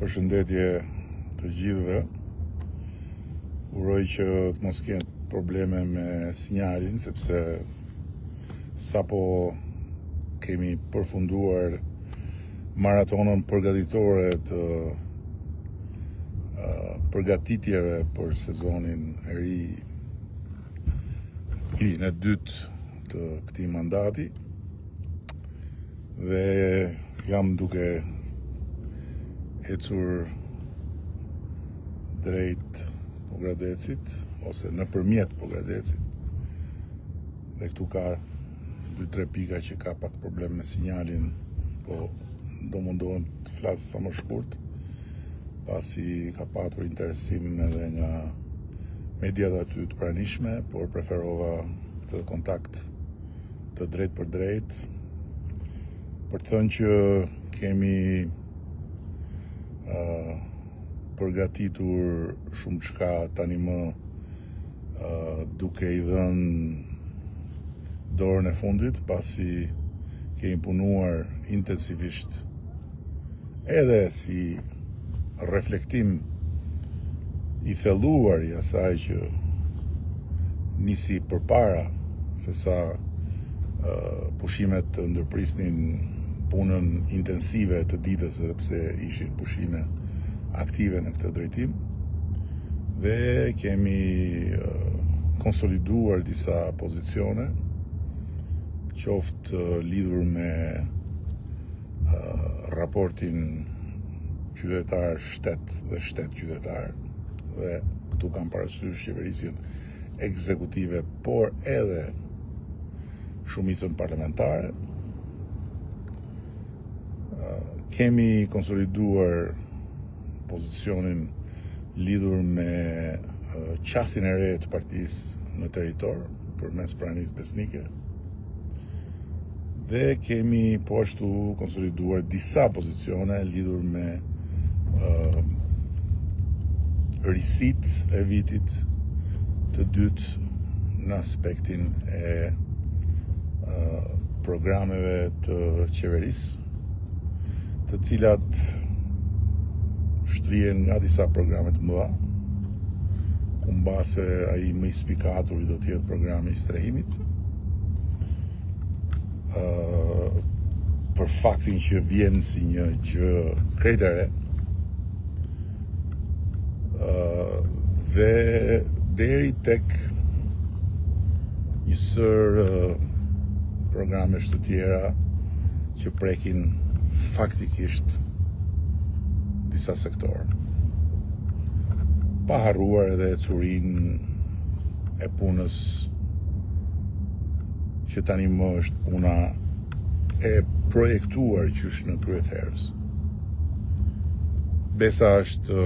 Përshëndetje të gjithëve. Uroj që të mos kenë probleme me sinjalin, sepse sapo kemi përfunduar maratonën përgatitore të përgatitjeve për sezonin e ri në dytë të këtij mandati, dhe jam duke ecur drejt Pogradecit ose nëpërmjet Pogradecit, dhe këtu ka 2-3 pika që ka pak problem me sinjalin, po do mundohem të flas sa më shkurt, pasi ka patur interesim edhe nga mediat aty të pranishme, por preferova këtë kontakt të drejt për drejt, për të thënë që kemi përgatitur shumë çka tani më, duke i dhënë dorën e fundit, pasi kemi punuar intensivisht edhe si reflektim i thelluar i asaj që nisi përpara se sa pushimet të ndërprisnin punën intensive të ditës, edhe pse ishin pushime aktive në këtë drejtim, dhe kemi konsoliduar disa pozicione, qoftë lidhur me raportin qytetar-shtet dhe shtet-qytetar, dhe këtu kam parasysh qeverisjen ekzekutive, por edhe shumicën parlamentare. Kemi konsoliduar pozicionin lidhur me qasjen e re të partisë në territor përmes pranisë besnike, dhe kemi po ashtu konsoliduar disa pozicione lidhur me risit e vitit të dytë në aspektin e programeve të qeverisë, të cilat shtrihen nga disa programe të mëdha, ku mbase ai më i spikatur do të jetë programi i strehimit, për faktin që vjen si një gjë krejt e re, dhe deri tek një sër programesh të tjera që prekin faktikisht disa sektorë, pa harruar edhe ecurin e punës që tani më është puna e projektuar qysh në kryeterës. Besa është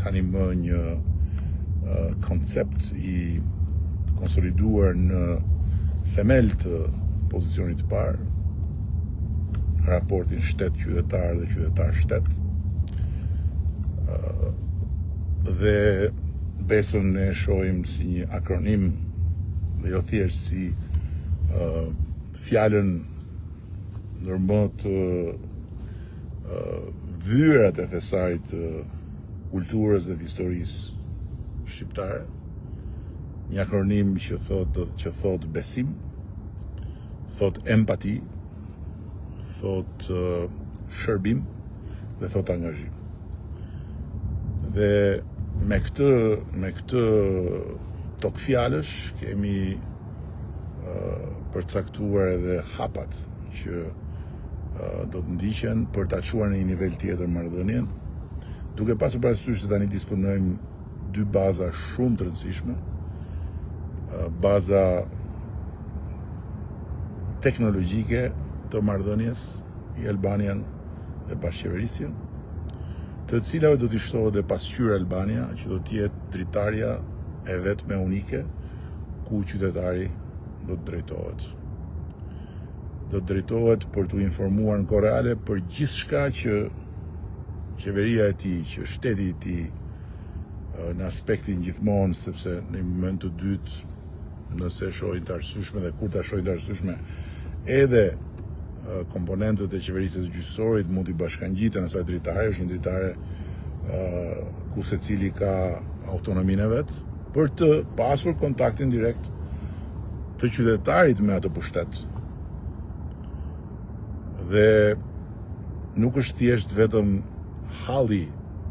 tani më një koncept i konsoliduar në themel të pozicionit të parë, raportin shtet-qytetar dhe qytetar-shtet, dhe besën ne shohim si një akronim, dhe jo thjesht si fjalën ndër më të vyrat e thesarit të kulturës dhe të historisë shqiptare, një akronim që thot besim, thot empati, thot shërbim dhe thot angazhim. Dhe me këtë tokë fjalësh kemi përcaktuar edhe hapat që do të ndiqen për ta çuar në një nivel tjetër marrëdhënien, duke pasur parasysh se tani disponojmë dy baza shumë të rëndësishme, baza teknologjike të marrëdhënies i Albanian dhe bashkëqeverisjen, të cilave do t'i shtohet dhe pasqyra Albania, që do t'jetë dritarja e vetme unike ku qytetari do të drejtohet. Do të drejtohet për t'u informuar në kohë reale për gjithçka që qeveria e tij, që shteti i tij, në aspektin gjithmonë, sepse në moment të dytë, nëse shohin të arsyeshme dhe kur ta shohin të arsyeshme, edhe komponentët e qeverisës gjyqësorit mund t'i bashkangjiten asaj dritare, është një dritare ku secili ka autonominë e vet, për të pasur kontaktin direkt të qytetarit me atë pushtet. Dhe nuk është thjesht vetëm halli,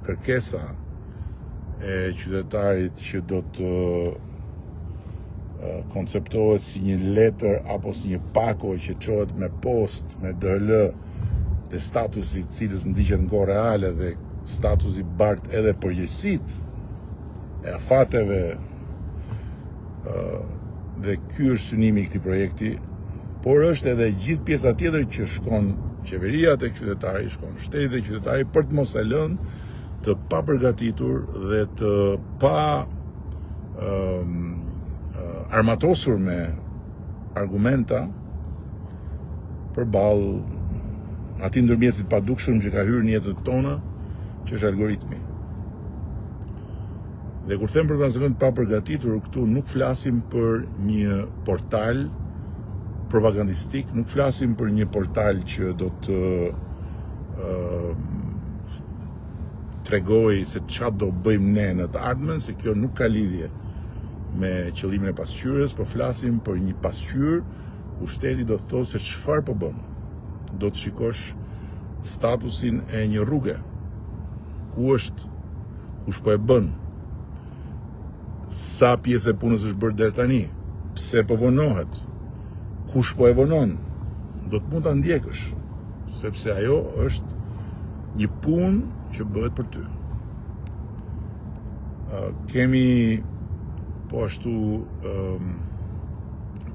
kërkesa e qytetarit që do të konceptohet si një letër apo si një pako që çohet me post, me DL, dhe statusi i cilës ndiqet në kohë reale dhe statusi bart edhe përgjegjësitë e afateve, dhe ky është synimi i këtij projekti, por është edhe gjithë pjesa tjetër që shkon qeveria tek qytetari, shkon shteti tek qytetari për të mos e lënë të papërgatitur dhe të pa armatosur me argumenta përballë atij ndërmjetësit padukshëm që ka hyrë në jetën tonë, që është algoritmi. Dhe kur them për ta lënë të papërgatitur, këtu nuk flasim për një portal propagandistik, nuk flasim për një portal që do të tregoj se çfarë do bëjmë ne në të ardhmen, se kjo nuk ka lidhje me qëllimin e pasqyrës, por flasim për një pasqyrë ku shteti do të thotë se çfarë po bën. Do të shikosh statusin e një rruge. Ku është, kush po e bën, sa pjesë e punës është bërë deri tani, pse po vonohet, kush po e vonon, do të mund ta ndjekësh, sepse ajo është një punë që bëhet për ty. Kemi po ashtu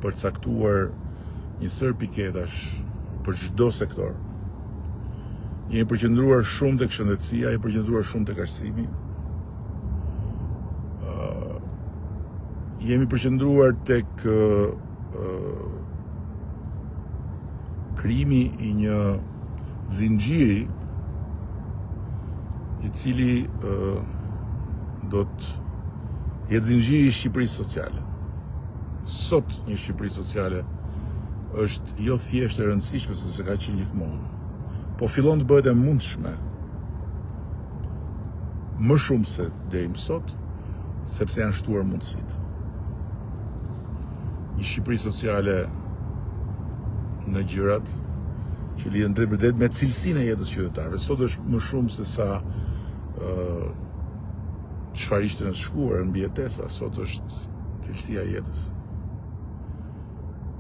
përcaktuar një sër piketash për çdo sektor. Jemi përqendruar shumë tek shëndetësia, jemi përqendruar shumë tek arsimi. Jemi përqendruar tek krijimi i një zinxhiri i cili do të jetë zinxhiri i Shqipërisë sociale. Sot një Shqipëri sociale është jo thjesht e rëndësishme sepse ka qenë gjithmonë, po fillon të bëhet e mundshme. Më shumë se deri më sot, sepse janë shtuar mundësitë. Një Shqipëri sociale në gjërat që lidhen drejt për drejt me cilësinë e jetës qytetarëve. Sot është më shumë se sa çfarë ishte në të shkuar mbi jetesa, sot është cilësia e jetës.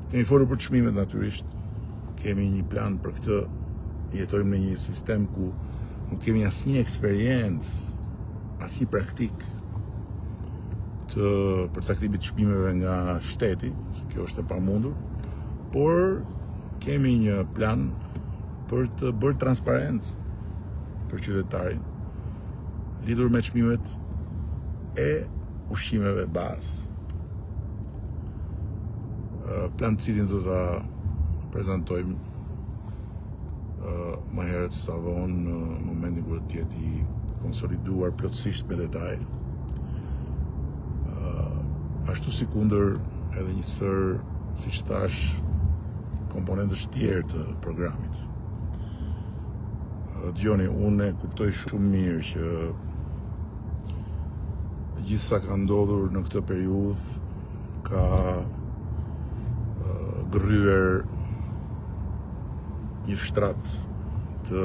Kemi folur për çmimet natyrisht, kemi një plan për këtë, jetojmë në një sistem ku nuk kemi asnjë eksperiencë, asnjë praktik të përcaktimit të çmimeve nga shteti, se kjo është e pamundur, por kemi një plan për të bërë transparencë për qytetarin, lidhur me çmimet e ushqimeve bazë. Plan të cilin do ta prezantojmë më herët sa vonë në momentin kur të jetë i konsoliduar plotësisht me detaj. Ashtu si kundër edhe një sër, siç thash, komponentësh tjerë të programit. Dgjoni, unë e kuptoj shumë mirë që gjithsa ka ndodhur në këtë periudhë ka gryer një shtrat të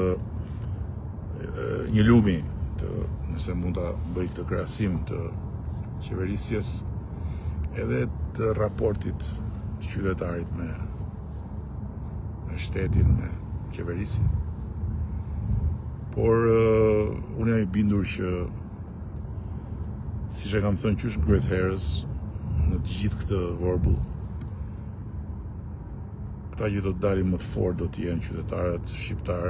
një lumi të, nëse mund ta bëj këtë krahasim, të qeverisjes edhe të raportit të qytetarit me shtetin, me qeverisin. Por unë jam i bindur që, siç e kam thënë qysh në kryet herës, në të gjithë këtë vorbull, ata që do të dalin më të fortë do të jenë qytetarët shqiptar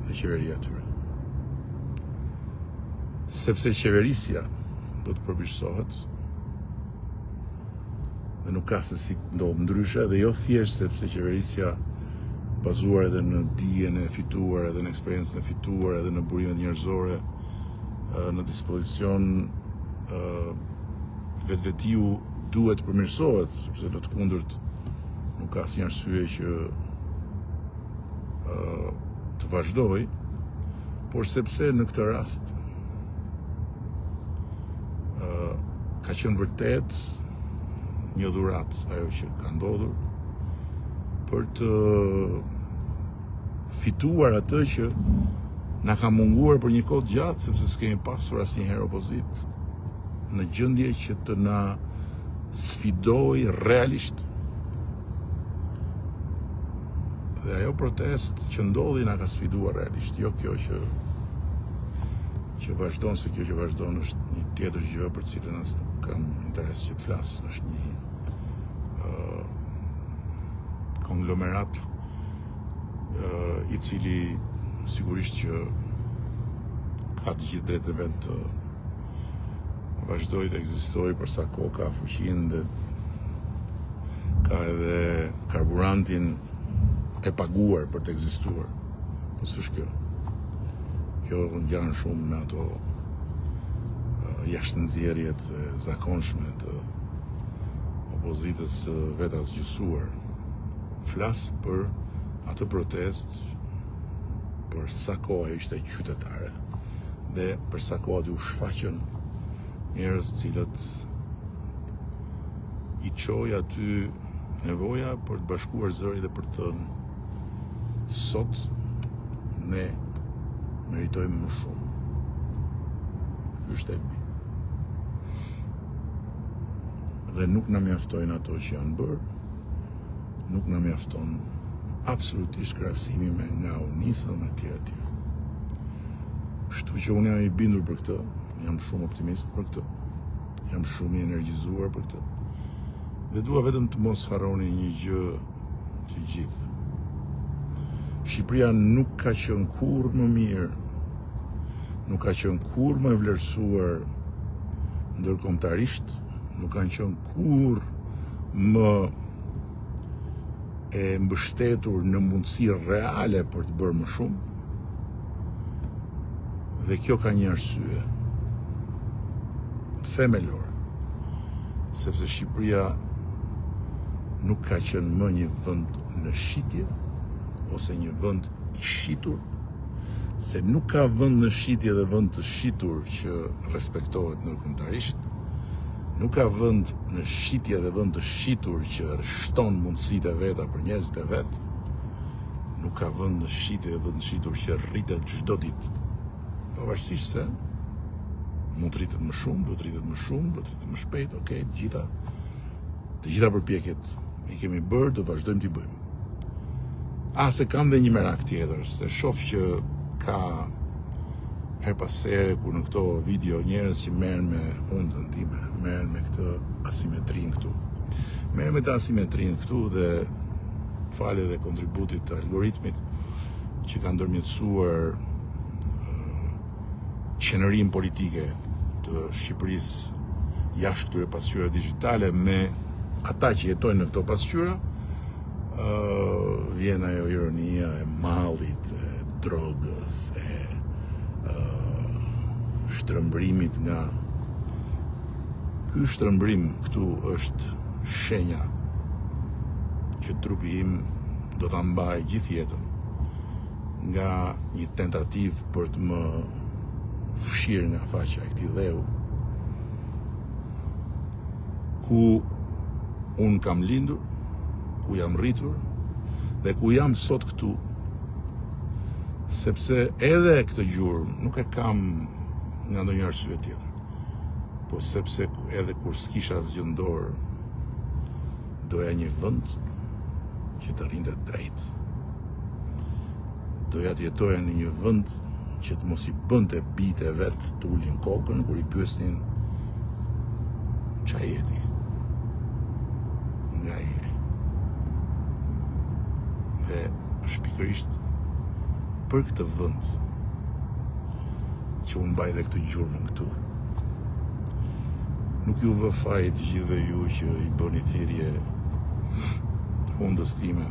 dhe qeveria e tyre. Sepse qeverisja do të përmirësohet dhe nuk ka se si ndodh ndryshe, dhe jo thjesht sepse qeverisja bazuar edhe në dijen e fituar, edhe në eksperiencën e fituar, edhe në burimet njerëzore, në dispozicion, vetvetiu duhet të përmirësohet, sepse në të kundërt nuk ka asnjë arsye që të vazhdoj, por sepse në këtë rast ka qenë vërtet një dhurat ajo që ka ndodhur për të fituar atë që na ka munguar për një kohë gjatë, sepse s'kemi pasur asnjëherë opozit në gjendje që të na sfidoj realisht. Dhe ajo protest që ndodhi na ka sfiduar realisht, jo kjo që vazhdon, se kjo që vazhdon është një tjetër gjë për cilën as nuk kam interes që të flas, është një konglomerat i cili sigurisht që ka të gjithë drejtë vend të vazhdoj të ekzistoj për sa kohë ka fuqinë dhe ka edhe karburantin e paguar për të ekzistuar. Po s'është kjo. Kjo ngjan shumë me ato jashtënxjerrjet e zakonshme të opozitës vetë asgjësuar. Flas për atë protest për sa kohë ishte qytetare dhe për sa kohë u shfaqën njerëz cilët i çoi aty nevoja për të bashkuar zëri dhe për të thënë sot ne meritojmë më shumë. Ky është thelbi. Dhe nuk na mjaftojnë ato që janë bërë, nuk na mjafton absolutisht krahasimi me nga u nisëm e tjerë. Kështu që unë jam i bindur për këtë, jam shumë optimist për këtë, jam shumë i energjizuar për këtë. Dhe dua vetëm të mos harroni një gjë të gjithë. Shqipëria nuk ka qenë kurrë më mirë, nuk ka qenë kurrë më e vlerësuar ndërkombëtarisht, nuk kanë qenë kurrë më e mbështetur në mundësi reale për të bërë më shumë. Dhe kjo ka një arsye themelor, sepse Shqipëria nuk ka qenë më një vend në shitje ose një vend i shitur, se nuk ka vend në shitje dhe vend të shitur që respektohet ndërkombëtarisht. Nuk ka vend në shitje dhe vend të shitur që shton mundësitë e veta për njerëzit e vet. Nuk ka vend në shitje dhe vend të shitur që rritet çdo ditë. Pavarësisht se mund të rritet më shumë, do të rritet më shumë, do të rritet më shpejt, okay, të gjitha përpjekjet i kemi bërë, do vazhdojmë t'i bëjmë. Se kam dhe një merak tjetër, se shoh që ka her pas here kur në këto video njerëz që merren me hundën time, merren me këtë asimetrin këtu. Merren me këtë asimetrin këtu dhe falë dhe kontributit të algoritmit që ka ndërmjetësuar qenërinë politike të Shqipërisë jashtë këtyre pasqyrave digjitale me ata që jetojnë në këto pasqyra, vjen ajo ironia e mallit, e drogës, e shtrëmbrimit nga ky shtrëmbrim këtu është shenja që trupi im do ta mbaj gjithë jetën nga një tentativë për të më fshirë nga faqja e këtij dheu ku unë kam lindur, ku jam rritur dhe ku jam sot këtu, sepse edhe këtë gjurmë nuk e kam nga ndonjë arsye tjetër, po sepse edhe kur s'kisha asgjë në dorë, doja një vend që të rrinte drejt. Doja të jetoja në një vend që të mos i bënte bijtë e vet të ulin kokën kur i pyesnin ç'a jeti. Nga jeri. Dhe shpikërisht për këtë vend që unë mbaj dhe këtë gjurmën këtu. Nuk ju vë faj të gjithëve ju që i bëni thirrje hundës time,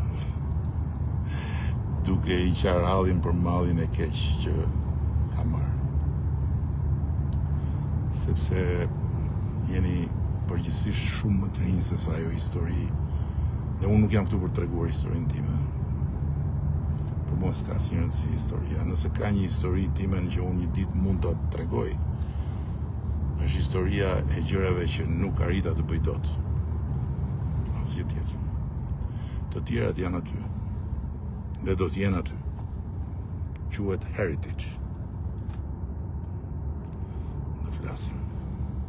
duke i qarë hallin për mallin e keq që ka marrë. Sepse jeni përgjithsisht shumë më të rinj se sa ajo histori, dhe unë nuk jam këtu për të treguar historinë time. për mos ka si rëndësi historia. Nëse ka një histori timen që unë një ditë mund të tregoj, është historia e gjërave që nuk arrita të bëj dot. Asgjë tjetër. Të tjerat janë aty. Dhe do të jenë aty. Quhet heritage. Në flasim.